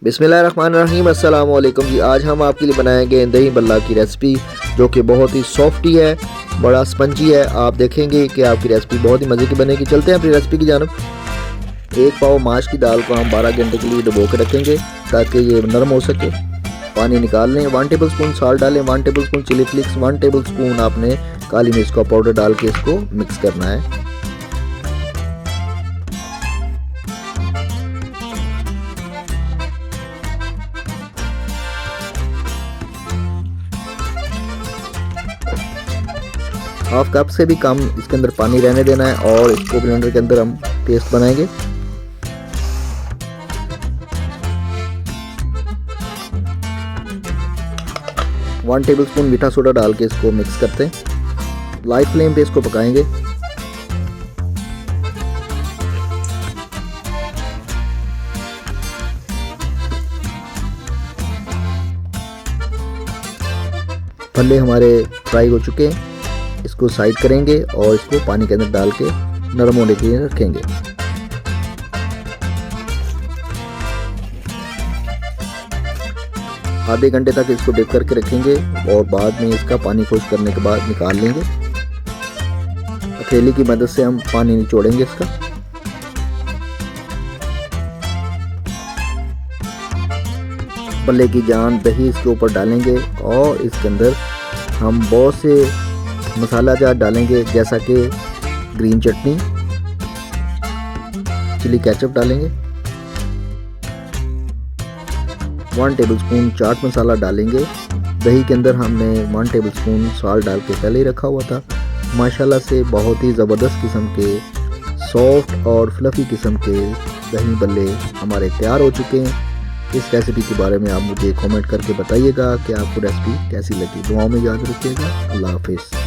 बिस्मिल्लाहिर्रहमानिर्रहीम अस्सलाम वालेकुम जी। आज हम आपके लिए बनाएंगे दही बल्ला की रेसिपी, जो कि बहुत ही सॉफ्टी है, बड़ा स्पंजी है। आप देखेंगे कि आपकी रेसिपी बहुत ही मज़े की बनेगी। चलते हैं अपनी रेसिपी की जानब। एक पाव माश की दाल को हम 12 घंटे के लिए डुबो के रखेंगे ताकि ये नरम हो सके। पानी निकाल लें। 1 टेबल स्पून साल्ट डालें, 1 tablespoon chilli flakes, 1 tablespoon आपने काली मिर्च का पाउडर डाल के इसको मिक्स करना है। हाफ कप से भी कम इसके अंदर पानी रहने देना है और इसको ब्लेंडर के अंदर हम पेस्ट बनाएंगे। वन टेबल स्पून मीठा सोडा डाल के इसको मिक्स करते हैं। लाइट फ्लेम पे इसको पकाएंगे। भल्ले हमारे फ्राई हो चुके हैं। इसको साइड करेंगे और इसको पानी के अंदर डाल के नरम होने के लिए रखेंगे। आधे घंटे तक इसको डिप करके रखेंगे और बाद में इसका पानी खुश्क करने के बाद निकाल लेंगे। हथेली की मदद से हम पानी निचोड़ेंगे इसका। बल्ले की जान दही इसके ऊपर डालेंगे और इसके अंदर हम बहुत से मसाला जार डालेंगे, जैसा कि ग्रीन चटनी, चिली केचप डालेंगे, 1 टेबल स्पून चाट मसाला डालेंगे। दही के अंदर हमने 1 टेबल स्पून सॉल्ट डाल के पहले ही रखा हुआ था। माशाल्लाह से बहुत ही ज़बरदस्त किस्म के सॉफ्ट और फ्लफ़ी किस्म के दही बल्ले हमारे तैयार हो चुके हैं। इस रेसिपी के बारे में आप मुझे कमेंट करके बताइएगा कि आपको रेसिपी कैसी लगी। दुआओं में याद रखिएगा। अल्लाह हाफिज़।